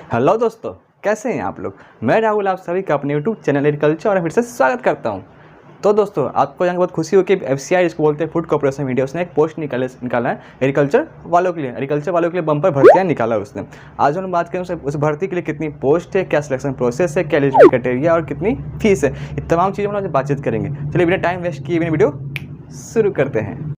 Hello दोस्तों, कैसे हैं आप लोग। मैं राहुल आप सभी का अपने यूट्यूब चैनल एग्रीकल्चर और फिर से स्वागत करता हूं। तो दोस्तों, आपको यहाँ बहुत खुशी हो कि एफसीआई जिसको बोलते हैं फूड कॉर्पोरेशन ऑफ इंडिया, उसने एक पोस्ट निकाला है एग्रीकल्चर वालों के लिए बम्पर भर्तियाँ निकाला उसने। आज हम बात करें उस भर्ती के लिए कितनी पोस्ट है, क्या सिलेक्शन प्रोसेस है, क्या एलिजिबिलिटी क्राइटेरिया और कितनी फीस है, ये तमाम चीज़ें हम आज बातचीत करेंगे। चलिए बिना टाइम वेस्ट किए बिना वीडियो शुरू करते हैं।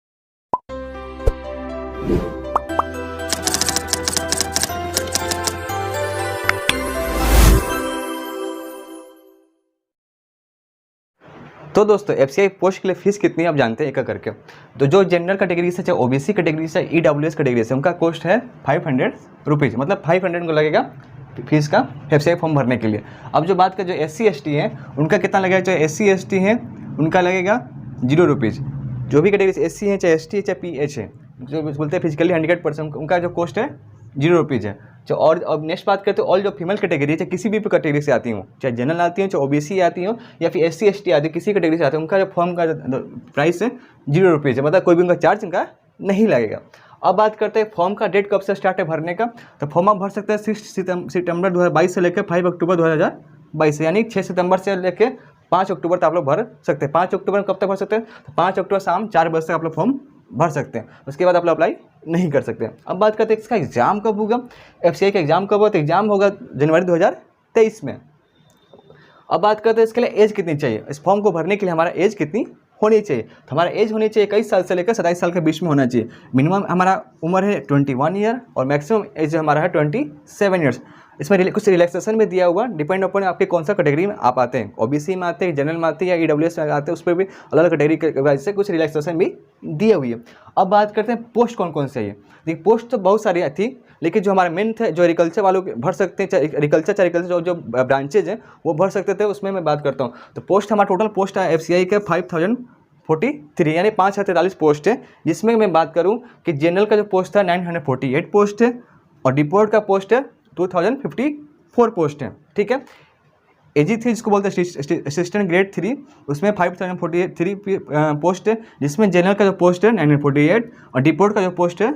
तो दोस्तों, एफसीआई पोस्ट के लिए फीस कितनी है आप जानते हैं एक एक करके। तो जो जनरल कैटेगरी से, चाहे ओबीसी कैटेगरी से, ईडब्ल्यूएस कैटेगरी से, उनका कॉस्ट है 500 रुपीज़, मतलब 500 को लगेगा फीस का एफसीआई फॉर्म भरने के लिए। अब जो बात करें जो एससी एसटी हैं उनका कितना लगेगा, चाहे एससी एसटी हैं उनका लगेगा 0 रुपीज़। जो भी कैटेगरी से एससी है, चाहे एसटी है, चाहे पीएच है, जो बोलते हैं फिजिकली हैंडिकैप्ड पर्सन, उनका जो कॉस्ट है 0 रुपीज़ है। और अब नेक्स्ट बात करते हैं ऑल जो फीमेल कैटेगरी, चाहे किसी भी कैटेगरी से आती हूँ, चाहे जनरल आती हूँ, चाहे ओबीसी आती हूँ या फिर एससी एसटी आती है, किसी कैटेगरी से आती है, उनका जो फॉर्म का प्राइस है 0 रुपीज़ है, मतलब कोई भी उनका चार्ज उनका नहीं लगेगा। अब बात करते हैं फॉर्म का डेट कब से स्टार्ट है भरने का। तो फॉर्म आप भर सकते हैं 6 सितंबर 2022 से लेकर 5 अक्टूबर 2022, यानी 6 सितंबर से लेकर 5 अक्टूबर तक आप लोग भर सकते हैं। 5 अक्टूबर कब तक भर सकते हैं, तो 5 अक्टूबर शाम 4 बजे तक आप लोग फॉर्म भर सकते हैं। उसके बाद आप लोग अप्लाई नहीं कर सकते। अब बात करते हैं इसका एग्ज़ाम कब होगा। एफसीआई का एग्ज़ाम कब होगा, तो एग्ज़ाम होगा जनवरी 2023 में। अब बात करते हैं इसके लिए एज कितनी चाहिए, इस फॉर्म को भरने के लिए हमारा एज कितनी होनी चाहिए। तो हमारा एज होनी चाहिए 21 साल से लेकर 27 साल के बीच में होना चाहिए। मिनिमम हमारा उम्र है 21 ईयर और मैक्सिमम एज हमारा है 27 ईयर्स। इसमें कुछ रिलैक्सेशन भी दिया हुआ, डिपेंड अपॉन आपके कौन सा कैटेगरी में आप आते हैं, ओबीसी में आते हैं, जनरल में आते हैं या ईडब्ल्यूएस में आते हैं, उस पर भी अलग अलग कैटेगरी के वजह से कुछ रिलैक्सेशन भी दी हुई है। अब बात करते हैं पोस्ट कौन कौन सी है। देखिए पोस्ट तो बहुत सारी थी, लेकिन जो हमारे मेन थे, जो एग्रीकल्चर वालों के भर सकते हैं, एग्रीकल्चर जो ब्रांचेज हैं वो भर सकते थे, उसमें मैं बात करता हूँ। तो पोस्ट हमारा टोटल पोस्ट है एफसीआई का 5043, यानी 5043 पोस्ट है, जिसमें मैं बात करूँ कि जनरल का जो पोस्ट था 948 पोस्ट है और डिपोर्ट का पोस्ट है 2054 पोस्ट है। ठीक है। एजी 3 जिसको बोलते हैं असिस्टेंट ग्रेड 3, उसमें 5043 पोस्ट है, जिसमें जनरल का जो पोस्ट है 948 और डिपोर्ट का जो पोस्ट है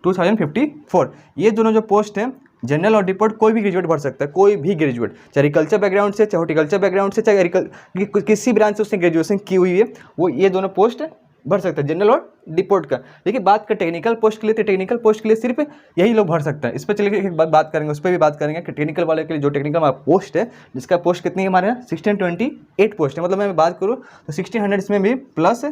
2054। ये दोनों जो पोस्ट हैं जनरल और डिपोर्ट कोई भी ग्रेजुएट भर सकता है, कोई भी ग्रेजुएट, चाहे एग्रीकल्चर बैकग्राउंड से, चाहे हॉर्टिकल्चर बैकग्राउंड से, चाहे किसी ब्रांच से उसने ग्रेजुएशन की हुई है, वो ये दोनों पोस्ट भर सकता है, जनरल और डिपोर्ट का। देखिए बात कर टेक्निकल पोस्ट के लिए, तो टेक्निकल पोस्ट के लिए सिर्फ यही लोग भर सकता है। इस पर चलिए एक बात करेंगे, उस पर भी बात करेंगे कि टेक्निकल वाले के लिए जो टेक्निकल हमारा पोस्ट है, जिसका पोस्ट कितनी है हमारे यहाँ 1628 पोस्ट है, मतलब मैं बात करूँ तो 1600 इसमें भी प्लस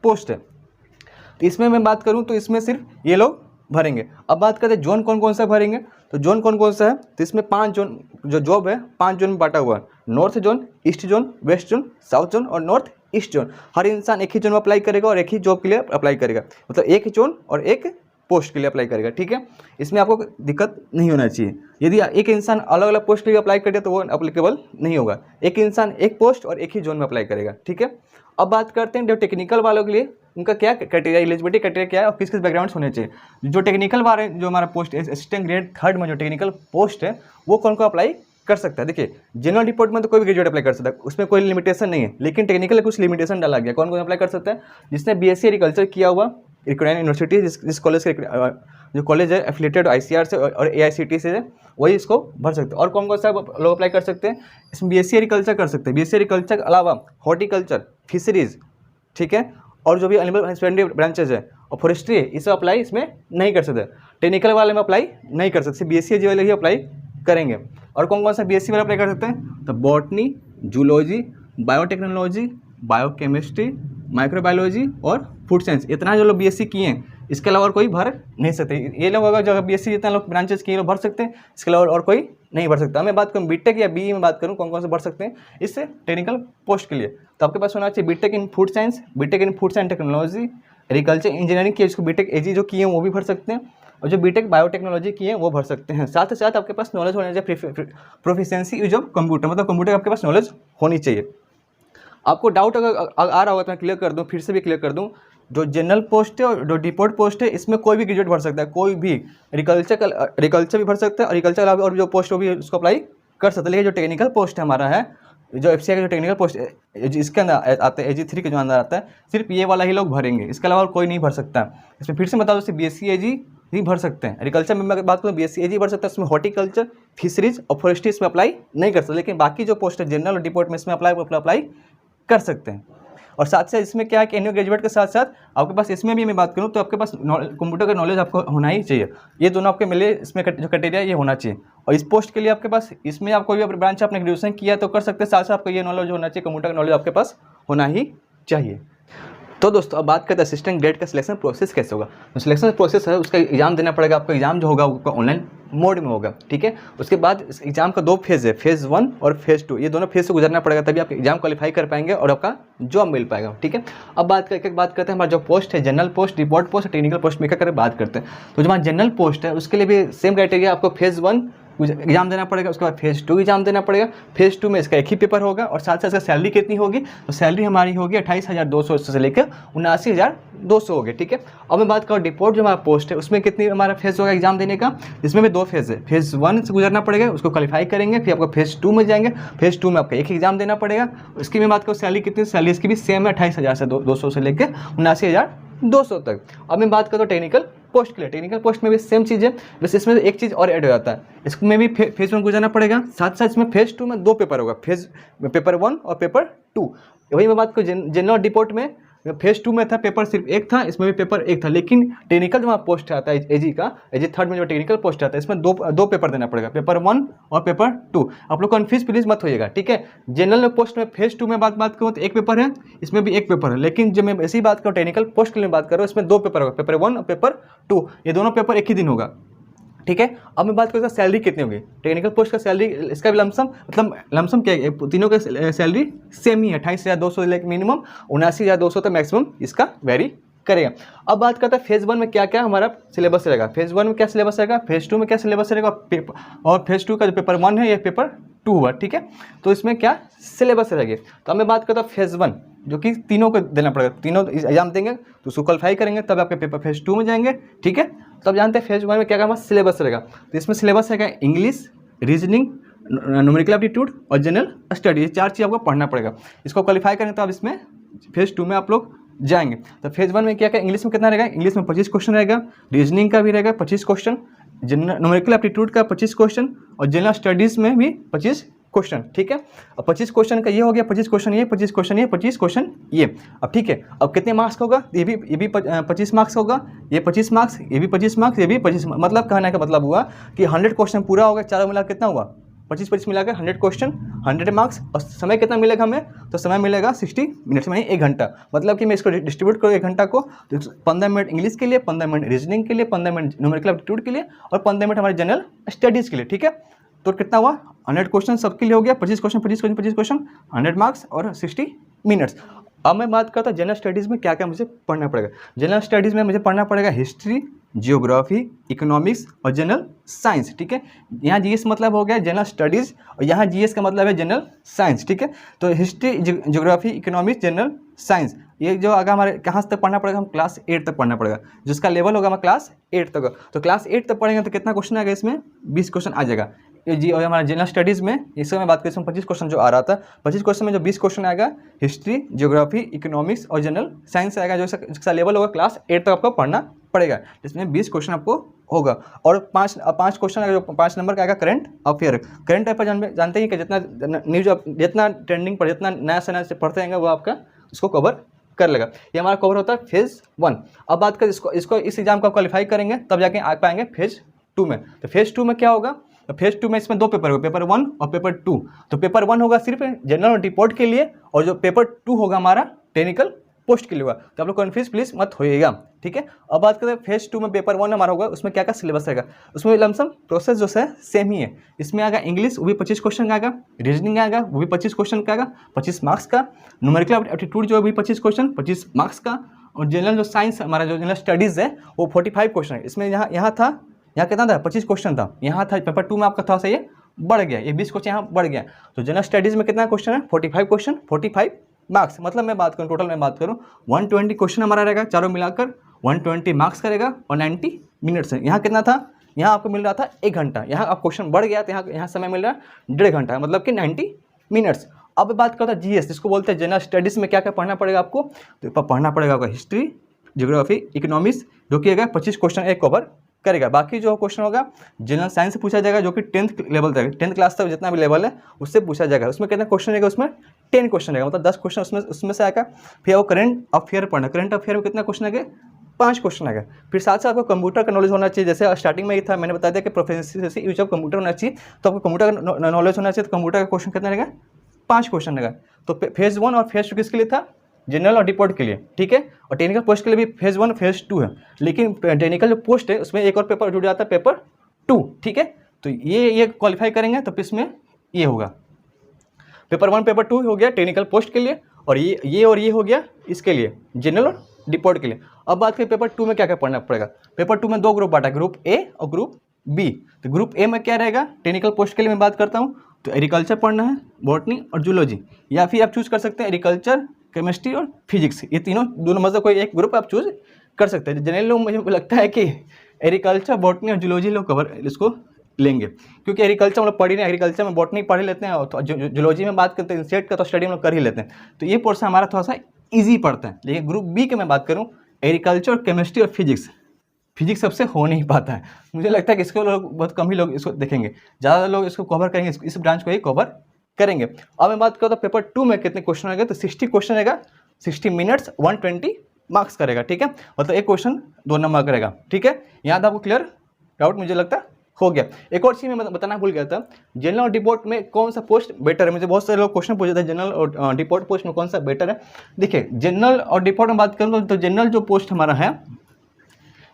पोस्ट है। तो इसमें मैं बात करूँ तो इसमें सिर्फ ये लोग भरेंगे। अब बात करते हैं जोन कौन कौन सा भरेंगे। तो जोन कौन कौन सा है, तो इसमें 5 जोन जो जॉब है 5 जोन में बांटा हुआ है, north zone, east zone, west zone, south zone और नॉर्थ ईस्ट जोन। हर इंसान एक ही जोन में अप्लाई करेगा और एक ही जॉब के लिए अप्लाई करेगा, मतलब एक जोन और एक पोस्ट के लिए अप्लाई करेगा। ठीक है, इसमें आपको दिक्कत नहीं होना चाहिए। यदि एक इंसान अलग अलग पोस्ट के लिए अप्लाई करे तो वो अप्लीकेबल नहीं होगा, एक इंसान एक पोस्ट और एक ही जोन में अप्लाई करेगा। ठीक है। अब बात करते हैं जो टेक्निकल वालों के लिए, उनका क्या क्राइटेरिया, एलिजिबिलिटी क्राइटेरिया क्या है और किस किस बैकग्राउंड होने चाहिए। जो टेक्निकल वाले जो हमारा पोस्ट है असिस्टेंट ग्रेड 3 में जो टेक्निकल पोस्ट है वो कौन को अप्लाई कर सकता है। देखिए जनरल रिपोर्ट में तो कोई भी ग्रेजुएट अप्लाई कर सकता है, उसमें कोई लिमिटेशन नहीं है, लेकिन टेक्निकल कुछ लिमिटेशन डाला गया। कौन कौन अप्लाई कर सकता है, जिसने बीएससी एग्रीकल्चर किया हुआ, इकोनॉमिक यूनिवर्सिटी जिस कॉलेज के जो कॉलेज है एफिलेटेड आईसीआर से और एआईसीटी से, वही इसको भर सकते हैं। और कौन कौन सा लोग अप्लाई कर सकते हैं, इसमें बीएससी एग्रीकल्चर कर सकते हैं, बीएससी एग्रीकल्चर के अलावा हॉर्टिकल्चर, फिशरीज, ठीक है, और जो भी एनिमल हस्बेंड्री ब्रांचेज है और फॉरेस्ट्री है, इसे अप्लाई इसमें नहीं कर सकते। टेक्निकल वाले में अप्लाई नहीं कर सकते, बीएससी वाले ही अप्लाई करेंगे। और कौन कौन सा बीएससी वाले अप्लाई कर सकते हैं, तो botany, zoology, biotechnology, biochemistry, microbiology और फूड साइंस, इतना जो लोग बीएससी किए हैं, इसके अलावा और कोई भर नहीं सकते। ये लोग अगर जो बीएससी जितना लोग ब्रांचेस किए लोग भर सकते हैं, इसके अलावा और कोई नहीं भर सकता। मैं बात करूँ बीटेक या बीई में बात करूँ कौन कौन से भर सकते हैं इससे टेक्निकल पोस्ट के लिए, तो आपके पास होना चाहिए BTech in food science, BTech in food science technology, agriculture engineering की जिसको बीटेक एजी जो किए हैं वो भी भर सकते हैं, और जो बीटेक बायोटेक्नोलॉजी किए हैं वो भर सकते हैं। साथ ही साथ आपके पास नॉलेज होना चाहिए, प्रोफिशिएंसी यूज ऑफ कंप्यूटर, मतलब कंप्यूटर आपके पास नॉलेज होनी चाहिए। आपको डाउट अगर आ रहा होगा तो मैं क्लियर कर दूँ, फिर से भी क्लियर कर दूँ। जो जनरल पोस्ट है और जो डिपोर्ट पोस्ट है, इसमें कोई भी ग्रेजुएट भर सकता है, कोई भी एग्रीकल्चर भी भर सकता है और एग्रीकल्चर अलावा और जो पोस्ट हो भी उसको अप्लाई कर सकते हैं। लेकिन जो टेक्निकल पोस्ट है हमारा है, जो एफसीआई का जो टेक्निकल पोस्ट इसके अंदर आता है, एजी 3 के जो अंदर आता है, सिर्फ ये वाला ही लोग भरेंगे, इसके अलावा कोई नहीं भर सकता। इसमें फिर से बता दो, बीएससी एजी ही भर सकते हैं। एग्रीकल्चर में मैं बात करूँ BSc AG भर सकते हैं, उसमें हॉर्टिकल्चर, फिशरीज और फॉरेस्ट्री इसमें अप्लाई नहीं कर सकते, लेकिन बाकी जो पोस्ट है जनरल और डिपोर्ट में इसमें अप्लाई कर सकते हैं। और साथ साथ इसमें क्या है कि एनुअल ग्रेजुएट के साथ साथ आपके पास इसमें भी मैं बात करूँ तो आपके पास कंप्यूटर का नॉलेज आपको होना ही चाहिए। ये दोनों आपके मिले, इसमें जो क्राइटेरिया ये होना चाहिए। और इस पोस्ट के लिए आपके पास इसमें आप कोई भी ब्रांच आपने ग्रेजुएशन किया तो कर सकते हैं, साथ साथ आपको ये नॉलेज होना चाहिए, कंप्यूटर का नॉलेज आपके पास होना ही चाहिए। तो दोस्तों अब बात करते हैं असिस्टेंट ग्रेड का सिलेक्शन प्रोसेस कैसे होगा। तो सिलेक्शन प्रोसेस है उसका एग्जाम देना पड़ेगा आपका। एग्जाम जो होगा वो ऑनलाइन मोड में होगा, ठीक है। उसके बाद इस एग्जाम का 2 फेज़ है, फेज़ 1 और फेज़ 2। ये दोनों फेज़ से गुजरना पड़ेगा, तभी आप एग्जाम क्वालिफाई कर पाएंगे और आपका जॉब मिल पाएगा, ठीक है। अब बात करते हैं हमारा जो पोस्ट है, general post, report post, technical post में क्या बात करते हैं। तो जो हमारा जनरल पोस्ट है उसके लिए भी सेम क्राइटेरिया, आपको फेज़ 1 एग्जाम देना पड़ेगा, उसके बाद फेज़ 2 एग्जाम देना पड़ेगा। फेज़ 2 में इसका एक ही पेपर होगा और साथ साथ इसका सैलरी कितनी होगी, तो सैलरी हमारी होगी 28,200 से लेकर 79,200 होगी, ठीक है। अब मैं बात करूँ डिपोर्ट जो हमारा पोस्ट है उसमें कितनी हमारा फेज़ होगा एग्जाम देने का। इसमें भी 2 फेज़ है, फेज़ 1 से गुजरना पड़ेगा, उसको क्वालिफाई करेंगे, फिर आपको फेज़ 2 में जाएंगे। फेज़ 2 में आपका एक एग्जाम देना पड़ेगा। उसकी मैं बात करूँ सैलरी कितनी, सैलरी इसकी भी सेम है 28,200 से लेकर 79,200 तक। अब मैं बात करूँ टेक्निकल पोस्ट के लिए, टेक्निकल पोस्ट में भी सेम चीज़ है, बस इसमें एक चीज़ और ऐड हो जाता है, इसमें भी फेज़ 1 गुजरना पड़ेगा, साथ साथ इसमें फेज़ 2 में 2 पेपर होगा, पेपर 1 और पेपर 2। वही मैं बात करूँ जनरल डिपोर्ट में फेज़ 2 में था पेपर सिर्फ एक था, इसमें भी पेपर एक था, लेकिन टेक्निकल जो पोस्ट आता है एजी का, एजी 3rd में जो टेक्निकल पोस्ट आता है इसमें दो पेपर देना पड़ेगा, पेपर 1 और पेपर 2। आप लोग कन्फ्यूज प्लीज मत होइएगा, ठीक है। जनरल पोस्ट में फेज़ 2 में बात करूँ तो एक पेपर है, इसमें भी एक पेपर है, लेकिन जब मैं ऐसी बात करूँ टेक्निकल पोस्ट के लिए बात करूँ इसमें 2 पेपर होगा, पेपर 1 और पेपर 2। ये दोनों पेपर एक ही दिन होगा, ठीक है। अब मैं बात करूँ सैलरी कितनी होगी, टेक्निकल पोस्ट का सैलरी, इसका भी लमसम, मतलब लमसम क्या है, तीनों का सैलरी सेम ही है, 28,200 से लेकर मिनिमम 79,200 तक मैक्सिमम इसका वेरी करेगा। अब बात करते हैं फेज़ 1 में क्या क्या हमारा सिलेबस रहेगा। फेज़ 1 में क्या सिलेबस रहेगा, फेज़ 2 में क्या सिलेबस रहेगा, और फेज़ 2 का जो पेपर 1 है ये पेपर 2 हुआ, ठीक है। तो इसमें क्या सिलेबस रहेगी। तो अब मैं बात करता हूँ फेज़ 1 जो कि तीनों को देना पड़ेगा, तीनों एग्जाम देंगे तो उसको क्वालिफाई करेंगे तब आपके पेपर फेज़ 2 में जाएंगे, ठीक है। तो अब जानते हैं फेज़ 1 में क्या क्या सिलेबस रहेगा। तो इसमें सिलेबस रहेगा इंग्लिश, रीजनिंग, न्यूमेरिकल एप्टीट्यूड और जनरल स्टडी, ये 4 चीज़ आपको पढ़ना पड़ेगा। इसको क्वालिफाई करेंगे तो अब इसमें फेज़ 2 में आप लोग जाएंगे। तो फेज़ 1 में क्या क्या, इंग्लिश में कितना रहेगा, इंग्लिश में 25 क्वेश्चन रहेगा, रीजनिंग का भी रहेगा 25 क्वेश्चन, जनरल न्यूमेरिकल एप्टीट्यूड का 25 क्वेश्चन और जनरल स्टडीज़ में भी 25 क्वेश्चन, ठीक है। अब 25 क्वेश्चन का ये हो गया, 25 क्वेश्चन ये, 25 क्वेश्चन ये, 25 क्वेश्चन ये। अब ठीक है, अब कितने मार्क्स का होगा, ये भी 25 मार्क्स होगा, ये 25 मार्क्स, ये भी 25 मार्क्स, ये भी 25, मतलब कहने का मतलब हुआ कि 100 क्वेश्चन पूरा होगा, चारों मिला कितना हुआ 25 मिलाकर 100 क्वेश्चन 100 मार्क्स। और समय कितना मिलेगा हमें, तो समय मिलेगा 60 मिनट्स में 1 घंटा। मतलब कि मैं इसको डिस्ट्रीब्यूट करूँ 1 घंटा को, तो 15 मिनट इंग्लिश के लिए, 15 मिनट रीजनिंग के लिए, 15 मिनट न्यूमेरिकल एप्टीट्यूड के लिए और 15 मिनट हमारे जनरल स्टडीज़ के लिए, ठीक है। तो कितना हुआ 100 क्वेश्चन सबके लिए हो गया, 25 क्वेश्चन 25 क्वेश्चन 100 मार्क्स और 60 मिनट्स। अब मैं बात करता हूँ जनरल स्टडीज़ में क्या क्या मुझे पढ़ना पड़ेगा। जनरल स्टडीज़ में मुझे पढ़ना पड़ेगा हिस्ट्री, जियोग्राफी, इकोनॉमिक्स और जनरल साइंस, ठीक है। यहाँ जीएस मतलब हो गया जनरल स्टडीज़ और यहाँ जीएस का मतलब है जनरल साइंस, ठीक है। तो history, geography, economics, general science, ये जो आगे हमारे कहाँ तक पढ़ना पड़ेगा, हम क्लास 8 तक पढ़ना पड़ेगा, जिसका लेवल होगा हमारा क्लास 8 तक। तो क्लास 8 तक पढ़ेंगे तो कितना क्वेश्चन आएगा, इसमें 20 क्वेश्चन आ जाएगा। ये जी और हमारा जनरल स्टडीज़ में इसमें मैं बात करें इसमें 25 क्वेश्चन जो आ रहा था, 25 क्वेश्चन में जो 20 क्वेश्चन आएगा हिस्ट्री, जियोग्राफी, इकोनॉमिक्स और जनरल साइंस आएगा, जो जिसका लेवल होगा क्लास 8 तक आपको पढ़ना पड़ेगा, जिसमें 20 क्वेश्चन आपको होगा। और 5 क्वेश्चन आएगा, जो 5 नंबर का आएगा करंट अफेयर। करंट अफेयर जानते ही कि जितना न्यूज, जितना ट्रेंडिंग पर, जितना नया से नया से पढ़ते रहेंगे वो आपका इसको कवर कर लेगा। ये हमारा कवर होता है फेज़ 1। अब बात करें इसको इस एग्जाम को क्वालिफाई करेंगे तब जाके आ पाएंगे फेज़ 2 में। तो फेज़ 2 में क्या होगा, तो फेज़ 2 में इसमें 2 पेपर होगा, पेपर 1 और पेपर 2। तो पेपर 1 होगा सिर्फ जनरल और रिपोर्ट के लिए और जो पेपर 2 होगा हमारा टेक्निकल पोस्ट के लिए होगा। तो आप लोग कन्फ्यूज प्लीज मत होइएगा, ठीक है। अब बात करते हैं फेज़ 2 में पेपर 1 हमारा होगा, उसमें क्या क्या सिलेबस रहेगा। उसमें लमसम प्रोसेस जो है सेम ही है। इसमें आएगा इंग्लिश, वो भी 25 क्वेश्चन का आएगा, रीजनिंग आएगा, वो भी 25 क्वेश्चन का आएगा, 25 मार्क्स का, न्यूमेरिकल एप्टीट्यूड जो है भी 25 क्वेश्चन 25 मार्क्स का, और जनरल जो साइंस हमारा जो जनरल स्टडीज़ है वो 45 क्वेश्चन है। इसमें यहाँ कितना था 25 क्वेश्चन था, यहाँ था पेपर 2 में आपका थोड़ा सा ये बढ़ गया, ये 20 क्वेश्चन यहाँ बढ़ गया। तो जनरल स्टडीज़ में कितना क्वेश्चन है 45 क्वेश्चन 45 मार्क्स। मतलब मैं बात करूँ टोटल में बात करूँ 120 क्वेश्चन हमारा रहेगा, चारों मिलाकर 120 मार्क्स करेगा और 90 मिनट्स है। यहाँ कितना था, यहाँ आपको मिल रहा था 1 घंटा, यहाँ आप क्वेश्चन बढ़ गया तो यहाँ समय मिल रहा है 1.5 घंटा, मतलब कि 90 मिनट्स। अब बात करता है जीएस, जिसको बोलते हैं जनरल स्टडीज़ में क्या क्या पढ़ना पड़ेगा आपको। तो पढ़ना पड़ेगा आपका हिस्ट्री, जियोग्राफी, इकोनॉमिक्स, जो कि अगर 25 क्वेश्चन एक कवर करेगा। बाकी जो क्वेश्चन होगा जनरल साइंस से पूछा जाएगा, जो कि 10th लेवल तक 10th क्लास तक जितना भी लेवल है उससे पूछा जाएगा। उसमें कितना क्वेश्चन रहेगा, उसमें 10 क्वेश्चन रहेगा, मतलब 10 क्वेश्चन उसमें से आएगा। फिर वो करंट अफेयर पढ़ना, करंट अफेयर में कितना क्वेश्चन आएगा, 5 क्वेश्चन आएगा। फिर साथ साथ आपको कंप्यूटर का नॉलेज होना चाहिए, जैसे स्टार्टिंग में ही था मैंने बता दिया कि प्रोफेशनल यूज ऑफ कंप्यूटर होना चाहिए, तो आपको कंप्यूटर का नॉलेज होना चाहिए। तो कंप्यूटर का क्वेश्चन कितना रहेगा, 5 क्वेश्चन रहेगा। तो फेज़ 1 और फेज़ 2 किसके लिए था, जनरल और डिपोर्ट के लिए, ठीक है। और टेक्निकल पोस्ट के लिए भी फेज़ 1 फेज़ 2 है, लेकिन टेक्निकल जो पोस्ट है उसमें एक और पेपर जुड़ जाता है, पेपर 2, ठीक है। तो ये क्वालिफाई करेंगे तो इसमें ये होगा, पेपर 1 पेपर 2 हो गया टेक्निकल पोस्ट के लिए, और ये हो गया इसके लिए, जनरल और डिपोर्ट के लिए। अब बात करें पेपर 2 में क्या क्या पढ़ना पड़ेगा। पेपर 2 में 2 ग्रुप बांटा, ग्रुप ए और ग्रुप बी। तो ग्रुप ए में क्या रहेगा, टेक्निकल पोस्ट के लिए मैं बात करता हूँ, तो एग्रीकल्चर पढ़ना है, बॉटनी और जूलॉजी, या फिर आप चूज कर सकते हैं एग्रीकल्चर, केमिस्ट्री और फिजिक्स, ये दोनों में से कोई एक ग्रुप आप चूज कर सकते हैं। जनरली लोग मुझे लगता है कि एग्रीकल्चर, बॉटनी और जूलॉजी लोग कवर इसको लेंगे, क्योंकि एग्रीकल्चर हम लोग पढ़ ही नहीं, एग्रीकल्चर में बॉटनी पढ़ ही लेते हैं, और तो जूलॉजी में बात करते हैं इंसेक्ट का तो स्टडी हम लोग कर ही लेते हैं, तो ये पोर्शन हमारा थोड़ा सा ईजी पड़ता है। लेकिन ग्रुप बी की मैं बात करूँ, एग्रीकल्चर, केमिस्ट्री और फिजिक्स सबसे हो नहीं पाता है। मुझे लगता है कि इसको लोग बहुत कम ही लोग इसको देखेंगे, ज़्यादा लोग इसको कवर करेंगे, इस ब्रांच को ही कवर करेंगे। अब मैं बात करूँ तो पेपर 2 में कितने क्वेश्चन आएगा, तो 60 क्वेश्चन रहेगा, 60 मिनट्स 120 मार्क्स करेगा, ठीक है। मतलब एक क्वेश्चन 2 नंबर करेगा, ठीक है। यहाँ तक आपको क्लियर डाउट मुझे लगता है हो गया। एक और चीज़ मैं बताना भूल गया था, जनरल और डिपोर्ट में कौन सा पोस्ट बेटर है। मुझे बहुत सारे लोग क्वेश्चन पूछे थे जनरल और डिपोर्ट पोस्ट में कौन सा बेटर है। देखिए जनरल और डिपोर्ट में बात करूँ तो जनरल जो पोस्ट हमारा है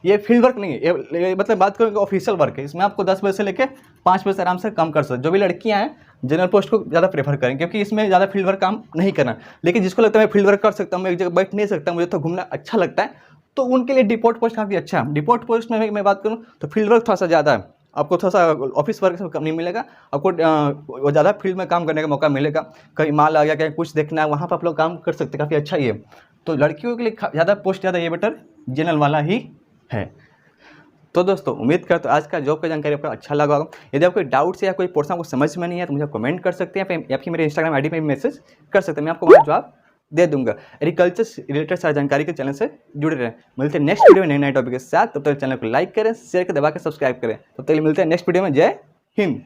ये फील्ड वर्क नहीं है, ये मतलब बात करूँ ऑफिशियल वर्क है। इसमें आपको 10 बजे से लेकर 5 बजे से आराम से काम कर सकते। जो भी लड़कियां हैं जनरल पोस्ट को ज़्यादा प्रेफर करें, क्योंकि इसमें ज़्यादा फील्ड वर्क काम नहीं करना। लेकिन जिसको लगता है मैं फील्ड वर्क कर सकता हूँ, मैं एक जगह बैठ नहीं सकता, मुझे तो घूमना अच्छा लगता है, तो उनके लिए डिपोर्ट पोस्ट काफ़ी अच्छा है। डिपोर्ट पोस्ट में मैं बात करूँ तो फील्ड वर्क थोड़ा सा ज़्यादा है, आपको थोड़ा सा ऑफिस वर्क से कम नहीं मिलेगा, आपको ज़्यादा फील्ड में काम करने का मौका मिलेगा। कहीं माल आ गया, कहीं कुछ देखना है, वहाँ पर आप लोग काम कर सकते हैं, काफ़ी अच्छा ही है। तो लड़कियों के लिए ज़्यादा पोस्ट ज़्यादा ये बेटर जनरल वाला ही है। तो दोस्तों उम्मीद करता हूँ आज का जॉब का जानकारी आपको अच्छा लगा होगा। यदि आपको डाउट्स या कोई पोर्शन आपको समझ में नहीं है तो मुझे कमेंट कर सकते हैं, या फिर मेरे इंस्टाग्राम आईडी पे मैसेज कर सकते हैं, मैं आपको वहाँ जवाब दे दूंगा। एग्रीकल्चर से रिलेटेड सारी जानकारी के चैनल से जुड़े रहें। मिलते हैं नेक्स्ट वीडियो में नए नए टॉपिक के साथ। तब तक चैनल को लाइक करें, शेयर कर, दबा के सब्सक्राइब करें। तब तक मिलते हैं नेक्स्ट वीडियो में। जय हिंद।